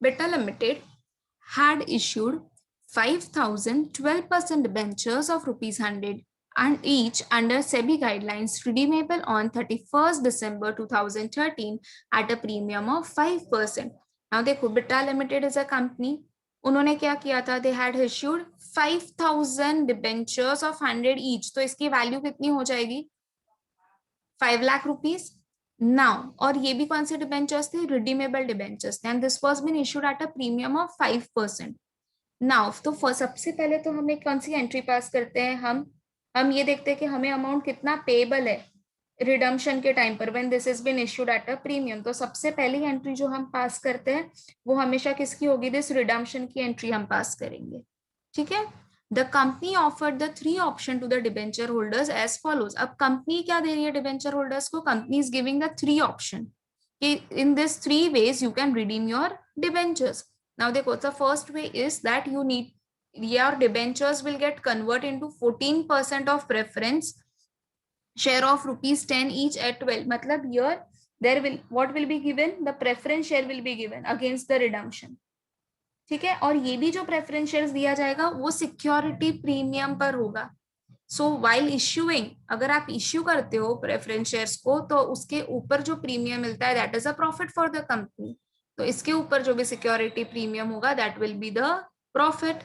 Beta Limited had issued 5,000 12% debentures of rupees 100 and each under SEBI guidelines redeemable on 31st December 2013 at a premium of 5%. Now देखो, Beta Limited is a company. उन्होंने क्या किया था? They had issued 5,000 debentures of 100 each. तो इसकी value कितनी हो जाएगी? 5 लाख रुपीज. नाउ, और ये भी कौन से डिबेंचर्स थे? रिडीमेबल डिबेंचर्स थे, and this was been issued at a premium of 5%. Now तो सबसे पहले तो हमें कौन सी एंट्री पास करते हैं? हम ये देखते हैं कि हमें अमाउंट कितना पेबल है रिडम्पशन के टाइम पर, when this is been issued at a premium. तो सबसे पहली एंट्री जो हम पास करते हैं वो हमेशा किसकी होगी? दिस रिडम्पशन की एंट्री हम पास करेंगे. ठीक है. The company offered the three option to the debenture holders as follows. अब कंपनी क्या दे रही है डिबेंचर होल्डर्स को? Company is giving the three option कि in this three ways you can redeem your debentures. Now देखो, the first way is that your debentures will get converted into 14% of preference share of rupees 10 each at 12. मतलब here there will what will be given? The preference share will be given against the redemption. ठीक है. और ये भी जो preference shares दिया जाएगा वो सिक्योरिटी प्रीमियम पर होगा. सो वाइल इश्यूइंग, अगर आप इश्यू करते हो प्रेफरेंस शेयर्स को तो उसके ऊपर जो प्रीमियम मिलता है that is a profit for the company. तो इसके ऊपर जो भी सिक्योरिटी प्रीमियम होगा that will be the profit.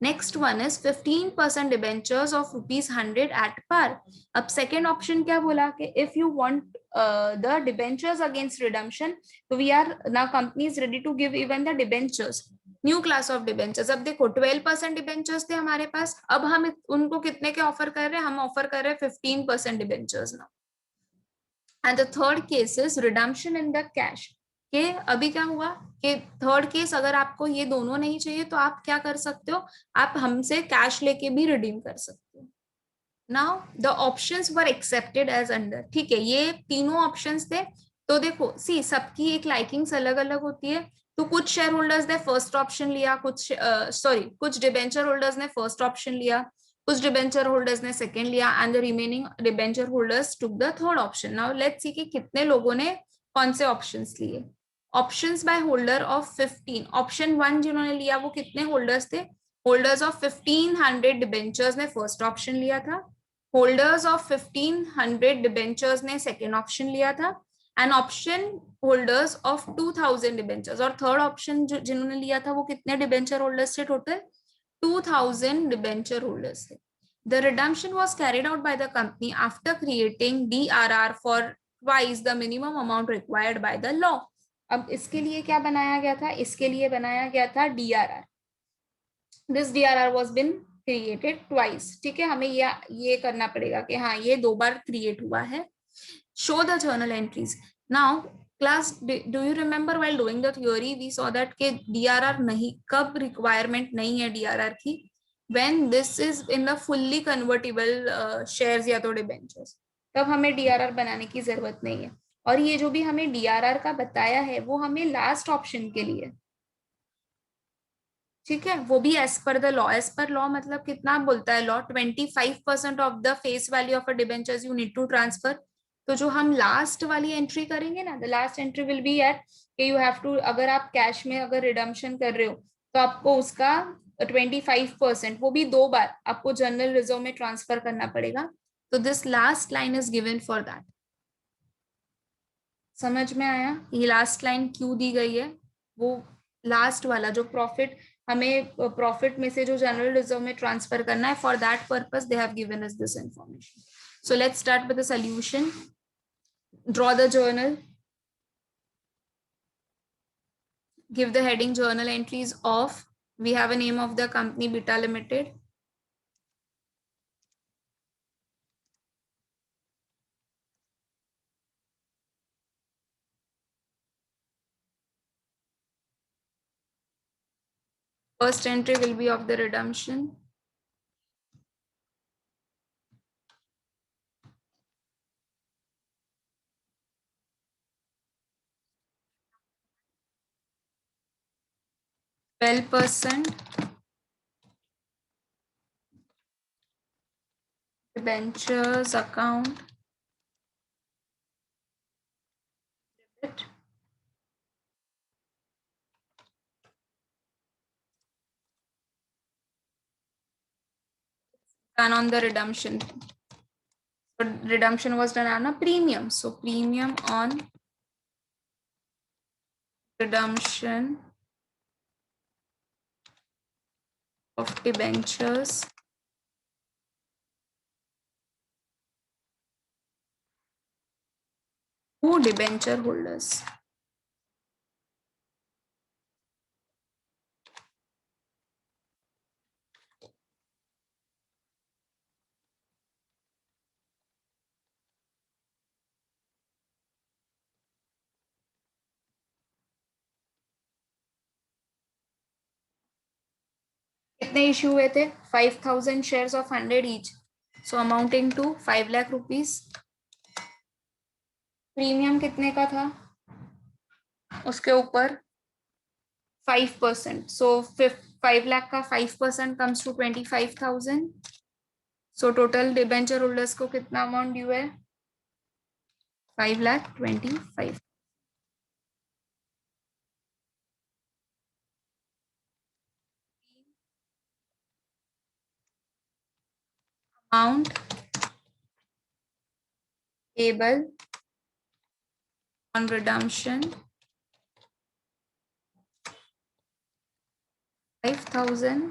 Next one is 15% debentures of rupees 100 at par. अब सेकेंड ऑप्शन क्या बोला कि if you want the debentures against redemption, तो we are now company is ready to give even the debentures, new class of debentures. अब देखो 12% debentures थे हमारे पास, अब हम उनको कितने के ऑफर कर रहे हैं? हम ऑफर कर रहे हैं 15% debentures now. And the third case is redemption in the cash. कि अभी क्या हुआ कि थर्ड केस, अगर आपको ये दोनों नहीं चाहिए तो आप क्या कर सकते हो? आप हमसे कैश लेके भी रिडीम कर सकते हो. Now the options were accepted as under. ठीक है, ये तीनों ऑप्शंस थे. तो देखो सी, सबकी एक लाइकिंग्स अलग अलग होती है. तो कुछ शेयर होल्डर्स ने फर्स्ट ऑप्शन लिया, कुछ डिबेंचर होल्डर्स ने फर्स्ट ऑप्शन लिया, कुछ डिबेंचर होल्डर्स ने सेकंड लिया, and the remaining debenture holders took the third option. Now let's see कि कितने लोगों ने कौन से ऑप्शंस लिए. Options by holder of 15. Option 1 जिन्होंने लिया वो कितने होल्डर्स थे? होल्डर्स ऑफ 1500 डिबेंचर्स ने फर्स्ट ऑप्शन लिया था. होल्डर्स ऑफ 1500 डिबेंचर्स ने सेकेंड ऑप्शन लिया था. And option holders of 2000 debentures, और थर्ड ऑप्शन जिन्होंने लिया था वो कितने डिबेंचर होल्डर्स थे? टोटल 2000 डिबेंचर होल्डर्स थे. The redemption was carried out by the company after creating DRR for twice the minimum amount required by the law. अब इसके लिए क्या बनाया गया था? इसके लिए बनाया गया था DRR. This DRR was been created twice. ठीक है, हमें ये करना पड़ेगा कि हाँ ये 2 बार क्रिएट हुआ है. Show the journal entries. Now class, do you remember while doing the theory we saw that के DRR नहीं, कब requirement नहीं है DRR की? When this is in the fully convertible shares या तो debentures, तब हमें DRR बनाने की जरूरत नहीं है. और ये जो भी हमें DRR का बताया है वो हमें लास्ट ऑप्शन के लिए. ठीक है, वो भी as per the law. As per law मतलब कितना बोलता है law? 25% of the face value of a debentures you need to transfer. तो जो हम लास्ट वाली एंट्री करेंगे ना, the last entry will be at कि यू हैव टू, अगर आप कैश में अगर रिडम्पशन कर रहे हो तो आपको उसका 25%, वो भी 2 बार आपको जनरल रिजर्व में ट्रांसफर करना पड़ेगा. तो this last line is given for that. समझ में आया ये लास्ट लाइन क्यों दी गई है? वो लास्ट वाला जो प्रॉफिट, हमें प्रॉफिट में से जो जनरल रिजर्व में ट्रांसफर करना है, for that purpose they have given us this information. So let's start with the solution. Draw the journal. Give the heading journal entries of, we have a name of the company Beta Limited. First entry will be of the redemption. %, debentures account debit, done on the redemption. So redemption was done on a premium. So premium on redemption of debentures to debenture holders. कितने issue हुए थे? 5,000 shares of 100 each, so amounting to 5 lakh rupees. Premium कितने का था उसके ऊपर? 5%. So 5 lakh का 5% comes to 25,000. So total debenture holders को कितना अमाउंट ड्यू है? 5,25,000. Amount payable on redemption 5,000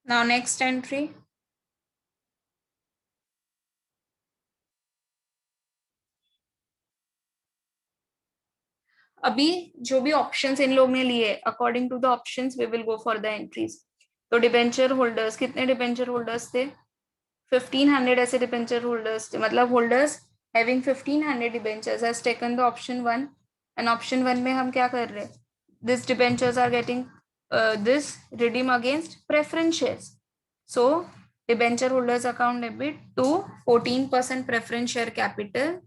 now next entry. अभी जो भी ऑप्शंस इन लोग ने लिए, according to the options we will go for the entries. तो डिबेंचर होल्डर्स, कितने डिबेंचर होल्डर्स थे? 1,500 ऐसे डिबेंचर होल्डर्स थे. मतलब holders having 1,500 debentures has taken the option 1. And option 1 में हम क्या कर रहे हैं? This debentures are getting this redeem against preference shares. So debenture holders account debit to 14% preference share capital.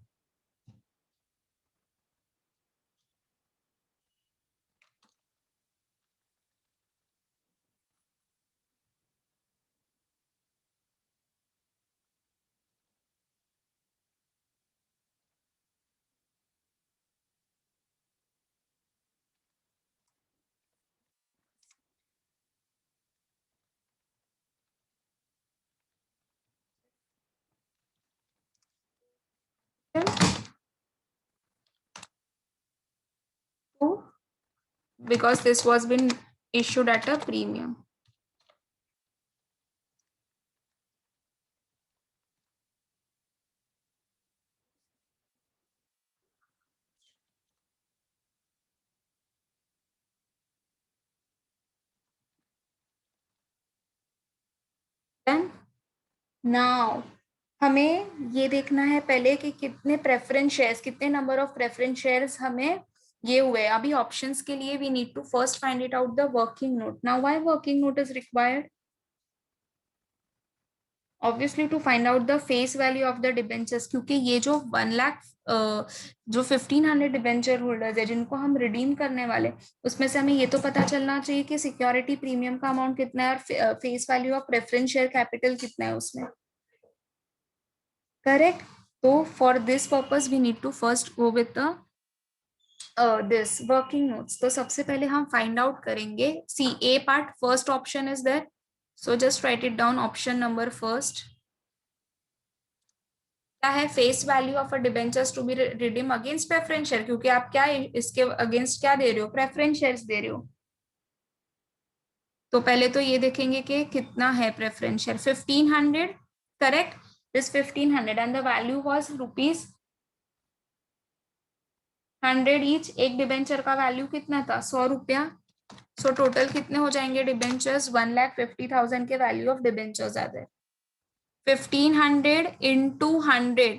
Because this was been issued at a premium. Then now हमें ये देखना है पहले कि कितने प्रेफरेंस शेयर्स, कितने नंबर ऑफ प्रेफरेंस शेयर्स हमें ये हुए. अभी ऑप्शंस के लिए we need to first find it out the working note. Now why working note is required? Obviously to find out the face value of the debentures, क्योंकि ये जो 1 लाख जो 1,500 डिबेंचर होल्डर्स है जिनको हम रिडीम करने वाले, उसमें से हमें ये तो पता चलना चाहिए कि सिक्योरिटी प्रीमियम का अमाउंट कितना है और face value of preference share capital कितना है उसमें. करेक्ट. तो for this purpose we need to first go with the this working notes. तो सबसे पहले हम फाइंड आउट करेंगे. C A part, first option is that, so just write it down. Option number first क्या है? Face value of a debentures to be redeem against preference share, क्योंकि आप क्या इसके अगेंस्ट क्या दे रहे हो? प्रेफरेंस शेयर्स दे रहे हो. तो पहले तो ये देखेंगे कि कितना है preference share. 1,500. Correct. This 1,500 and the value was rupees 100 each. एक डिबेंचर का वैल्यू कितना था? 100 रुपया. सो टोटल कितने हो जाएंगे डिबेंचर्स? 1,50,000 के value of debentures are there. 1,500 into 100,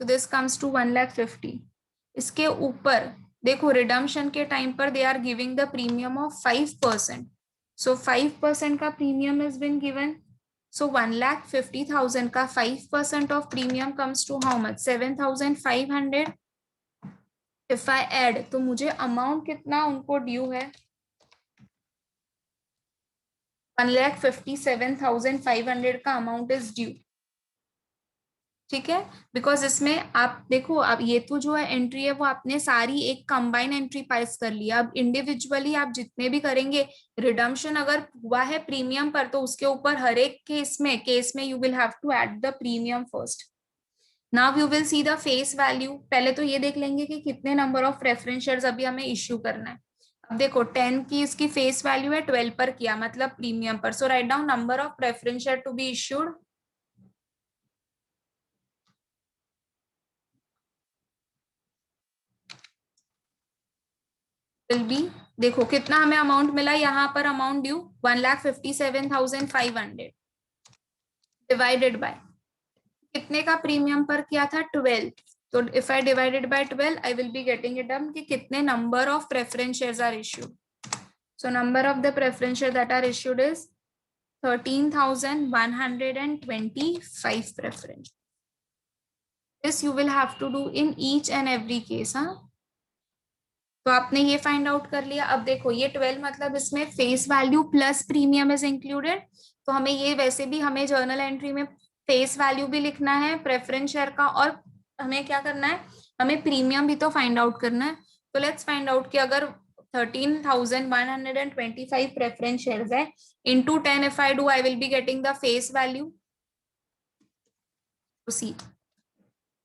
so this comes to 1,50,000. इसके ऊपर देखो रिडम्पशन के टाइम पर they are giving the premium of 5%. So 5% का premium is been given. So 1,50,000 का 5% of premium comes to how much? 7,500. If I add तो मुझे amount कितना उनको ड्यू है? 1,57,500 का अमाउंट इज ड्यू. ठीक है, बिकॉज इसमें आप देखो, अब ये तो जो है एंट्री है वो आपने सारी एक कंबाइन एंट्री पास कर लिया. अब इंडिविजुअली आप जितने भी करेंगे, रिडम्पशन अगर हुआ है प्रीमियम पर तो उसके ऊपर हर एक केस में you will have to add the premium first. Now you will see the face value. पहले तो ये देख लेंगे कि कितने नंबर ऑफ प्रेफरेंस शेयर्स अभी हमें इश्यू करना है. अब देखो 10 की इसकी फेस वैल्यू है, 12 पर किया मतलब प्रीमियम पर. So write down number of preference share to be issued. Will be, देखो कितना हमें अमाउंट मिला यहाँ पर. अमाउंट ड्यू 1,57,500 डिवाइडेड बाय कितने का प्रीमियम पर किया था? 12. तो if I divided by 12 I will be getting it done कि कितने number of preference shares are issued. So number of the preference share that are issued is 13,125 preference. This you will have to do in each and every case. हाँ, तो आपने ये find out कर लिया. अब देखो ये 12 मतलब इसमें face value plus premium is included. तो हमें ये वैसे भी हमें जर्नल एंट्री में फेस वैल्यू भी लिखना है प्रेफरेंस शेयर का, और हमें क्या करना है, हमें प्रीमियम भी तो फाइंड आउट करना है. तो लेट्स फाइंड आउट कि अगर 13,125 प्रेफरेंस शेयर्स है, into 10 if I do I will be getting the face value. See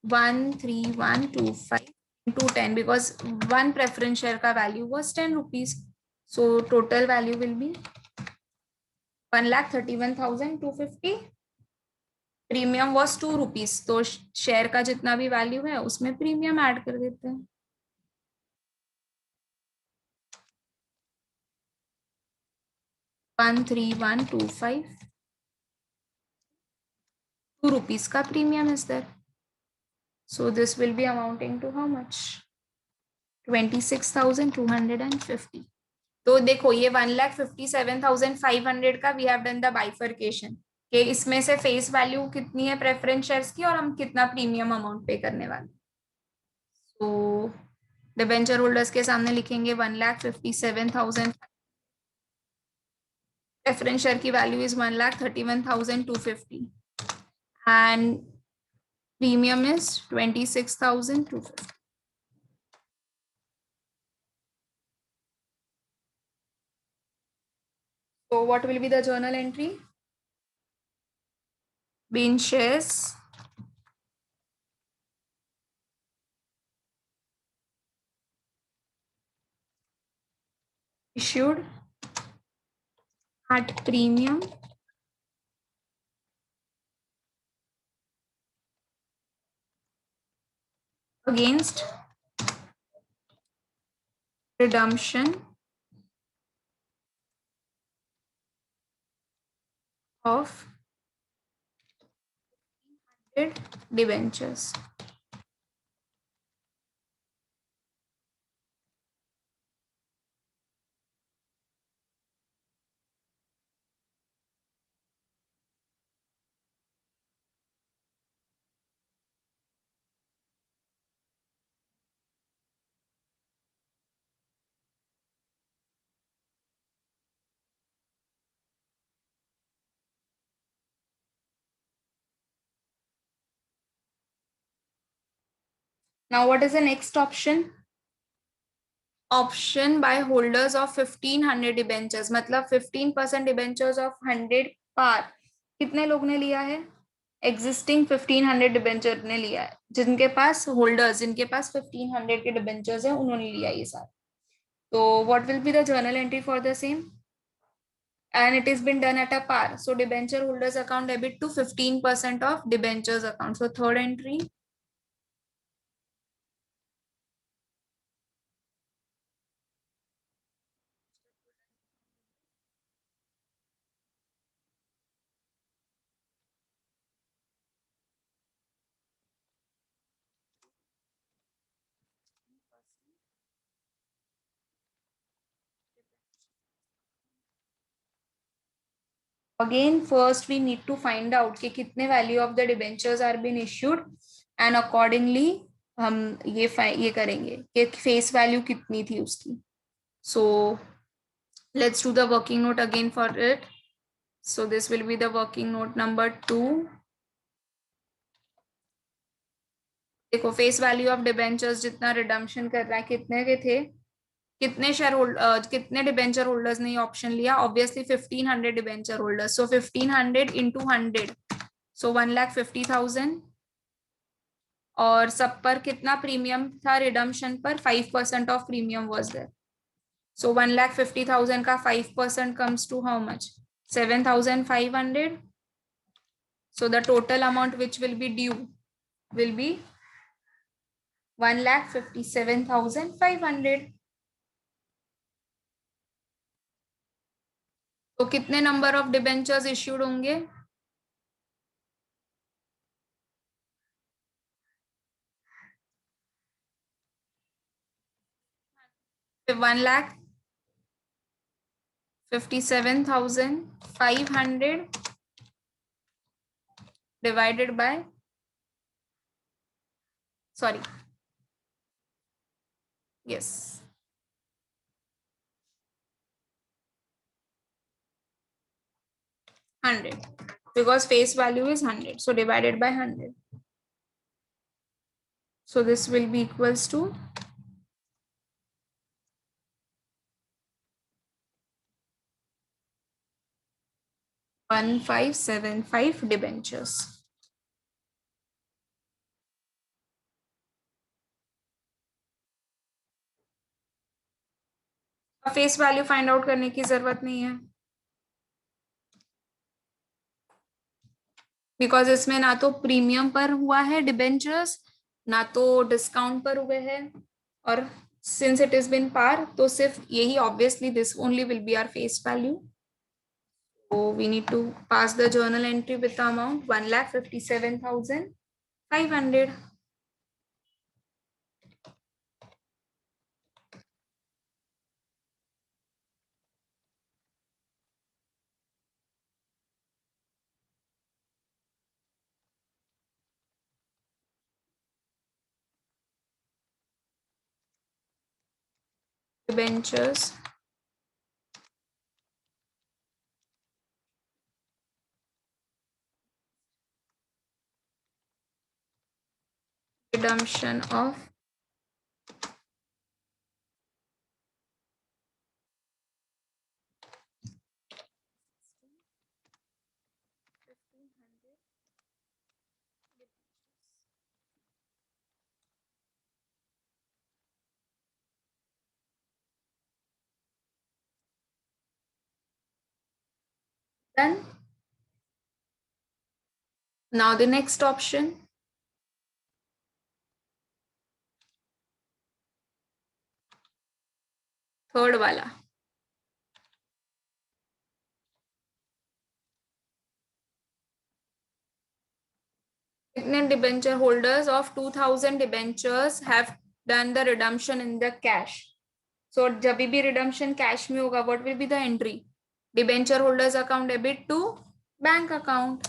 13125 into 10 because one preference share का value was 10 rupees. So total value will be 1,31,250. Premium was 2 rupees. तो share का जितना भी value है उसमें premium add कर देते हैं. 13125, 2 rupees का premium is there. So this will be amounting to how much? 26,250. तो देखो ये 1,57,500 का we have done the bifurcation कि इसमें से फेस वैल्यू कितनी है प्रेफरेंस शेयर्स की और हम कितना प्रीमियम अमाउंट पे करने वाले. तो डिबेंचर होल्डर्स के सामने लिखेंगे 1,57,000. प्रेफरेंस शेयर की value is 1,31,250 and premium is 26,250. So what will be the journal entry? Bean shares issued at premium against redemption of debentures. Now what is the next option? Option by holders of 1,500 debentures, मतलब 15% debentures of 100 par. कितने लोग ने लिया है? Existing 1,500 debenture ने लिया है. जिनके पास होल्डर्स, जिनके पास 1,500 के डिबेंचर्स है, उन्होंने लिया ये सारा. तो what will be the journal entry for the same? And it has been done at a par. So debenture holders account debit to 15% of debentures account. So third entry. Again, first we need to find out कि कितने value of the debentures are been issued and accordingly हम ये करेंगे कि face value कितनी थी उसकी. So let's do the working note again for it. So this will be the working note number 2. देखो फेस वैल्यू ऑफ डिबेंचर्स जितना redemption कर रहा है कितने के थे, कितने शेयर होल्डर कितने डिबेंचर होल्डर्स ने ये ऑप्शन लिया, ऑब्वियसली 1500 डिबेंचर होल्डर्स. सो 1500 इंटू 100, सो 1,50,000. और सब पर कितना प्रीमियम था रिडम्पशन पर, 5% of premium was there. So 1,50,000 का 5% comes to how much, 7,500. So the total amount which will be due will be 1,57,500. तो कितने नंबर ऑफ डिबेंचर्स इश्यूड होंगे, 1,57,500 divided by, sorry, yes, 100, because face value is 100, so divided by 100. So this will be equals to 1,575 debentures. Face value find out करने की जरूरत नहीं है, because इसमें ना तो प्रीमियम पर हुआ है डिबेंचर्स, ना तो डिस्काउंट पर हुए हैं, और since it is been par तो सिर्फ यही, obviously this only will be our face value. So we need to pass the journal entry with the amount 1,57,500. Debentures redemption of done. Now the next option, third वाला, कितने debenture holders of 2,000 debentures have done the redemption in the cash. So जब भी redemption cash में होगा, what will be the entry, debenture holders account debit to bank account.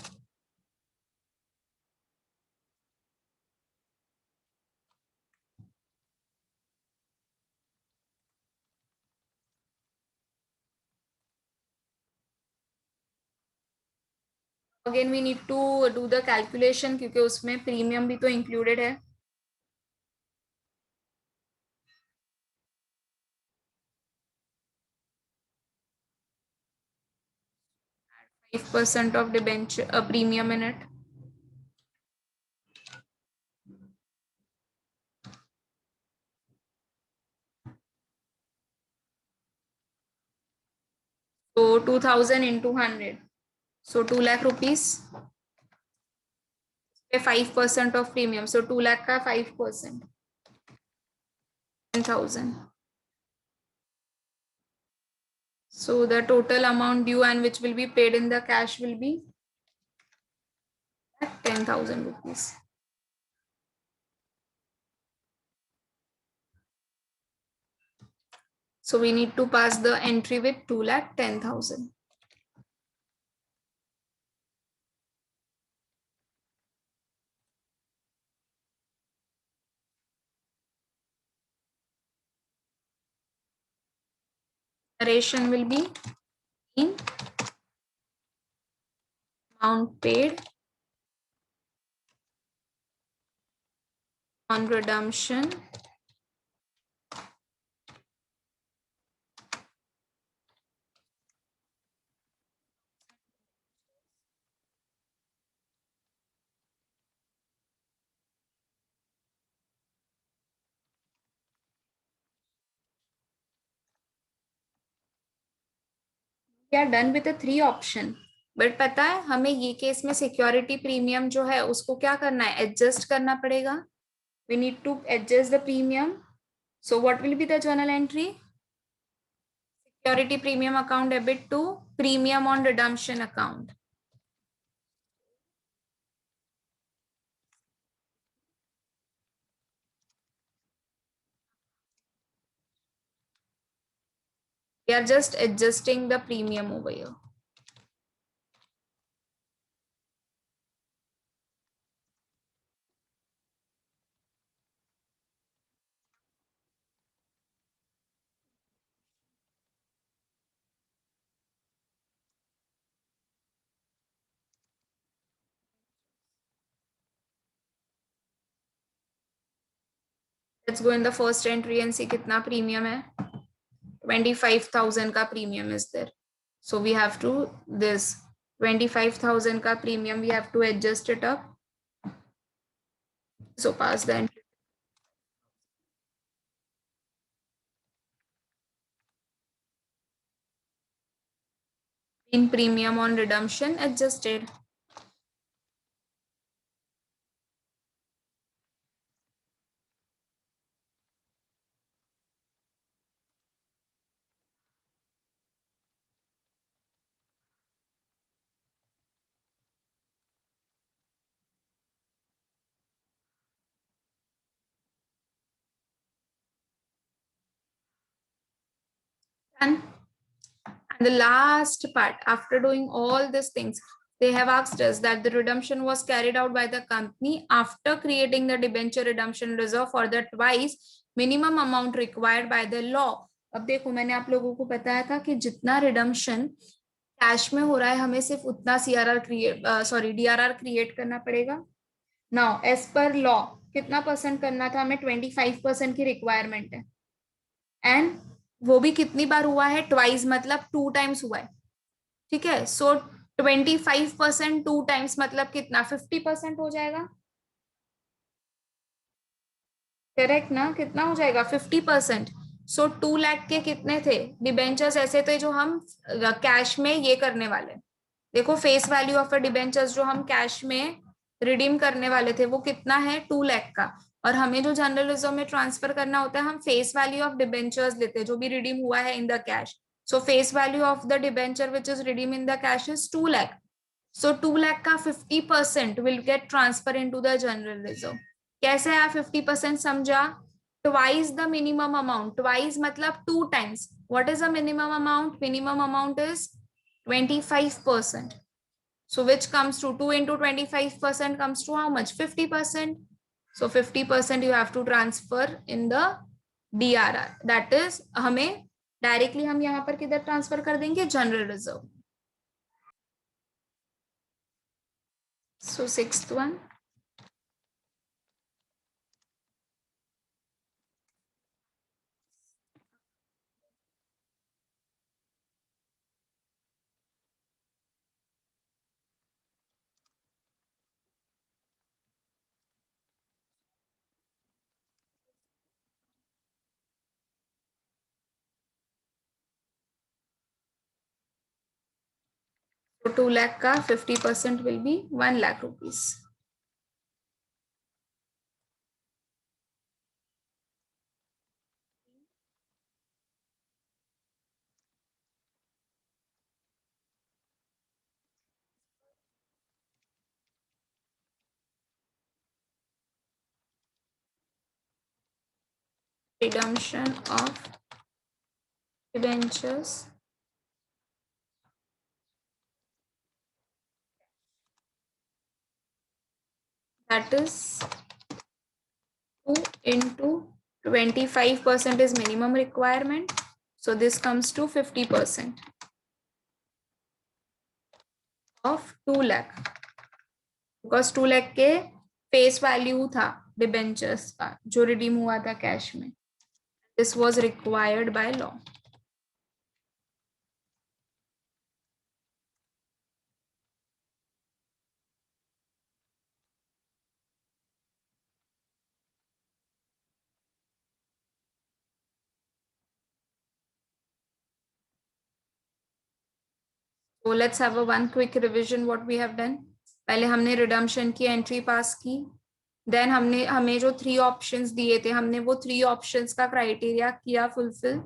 Again we need to do the calculation, क्योंकि उसमें premium भी तो included है. 5% of debenture premium in it. So 2,000 into 100. So 2 lakh rupees. 5% of premium. So 2 lakh ka 5%. 10,000. So the total amount due and which will be paid in the cash will be 10,000 rupees. So we need to pass the entry with 2,10,000. Narration will be in amount paid on redemption we are done with the 3 option. But पता है हमें ये case में security premium जो है उसको क्या करना है, एडजस्ट करना पड़ेगा. We need to adjust the premium. So what will be the journal entry? Security premium account debit to premium on redemption account. We are just adjusting the premium over here. Let's go in the first entry and see कितना premium है. 25,000 का premium is there. So we have to this 25,000 का premium we have to adjust it up. So pass the entry. In premium on redemption adjusted. And the last part, after doing all these things, they have asked us that the redemption was carried out by the company after creating the debenture redemption reserve for the twice minimum amount required by the law. अब देखो मैंने आप लोगों को बताया था कि जितना रिडम्पशन कैश में हो रहा है हमें सिर्फ उतना सीआरआर क्रिएट डीआरआर क्रिएट करना पड़ेगा. नाउ एज पर लॉ कितना परसेंट करना था हमें? 25% की रिक्वायरमेंट है. एंड वो भी कितनी बार हुआ है? ट्वाइस, मतलब 2 टाइम्स हुआ है. ठीक है. सो 25% 2 टाइम्स मतलब कितना? 50% हो जाएगा. करेक्ट ना? कितना हो जाएगा? 50%. सो 2 लाख के कितने थे डिबेंचर्स ऐसे थे जो हम कैश में ये करने वाले. देखो face value of a debentures जो हम कैश में रिडीम करने वाले थे वो कितना है? 2 लाख का. और हमें जो जनरल रिजर्व में ट्रांसफर करना होता है हम फेस वैल्यू ऑफ डिबेंचर्स लेते हैं जो भी रिडीम हुआ है in the cash. So face value of the debenture which is redeem in the cash is 2 lakh. So 2 lakh का 50% will get transfer into the general reserve. कैसे आया 50%? समझा? Twice the minimum amount. Twice मतलब 2 times. What is the minimum amount? Minimum amount is 25%. So which comes to 2 into 25% comes to how much? 50%. So 50% you have to transfer in the DRR. That is हमें directly हम यहाँ पर किधर transfer कर देंगे? General reserve. So sixth one. So 2 lakh का 50% will be 1 lakh rupees. Redemption of debentures that is 2 into 25% is minimum requirement. So this comes to 50% of 2 lakh, because 2 lakh के face value था debentures का जो redeem हुआ था cash में. This was required by law. So let's have a one quick revision what we have done. पहले हमने redemption की एंट्री पास की, देन हमने हमें जो 3 ऑप्शंस दिए थे हमने वो 3 ऑप्शंस का क्राइटेरिया किया फुलफिल.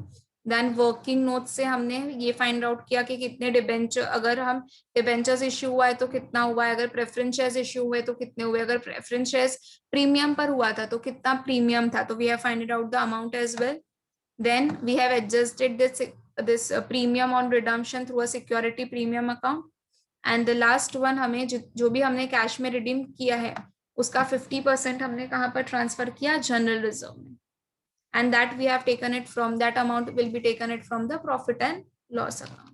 देन वर्किंग नोट से हमने ये फाइंड आउट किया कि कितने डिबेंचर, अगर हम डिबेंचर्स इश्यू हुआ है तो कितना हुआ है, अगर प्रेफरेंस शेयर्स इश्यू हुए तो कितने हुए, अगर प्रेफरेंस शेयर्स प्रीमियम पर हुआ था तो कितना प्रीमियम था, तो we have find out the amount as well. Then we have adjusted this premium on redemption through a security premium account. And the last one, हमें जो भी हमने कैश में रिडीम किया है उसका 50% हमने कहाँ पर ट्रांसफर किया, जनरल रिजर्व में. And that we have taken it from, that amount will be taken it from the profit and loss account.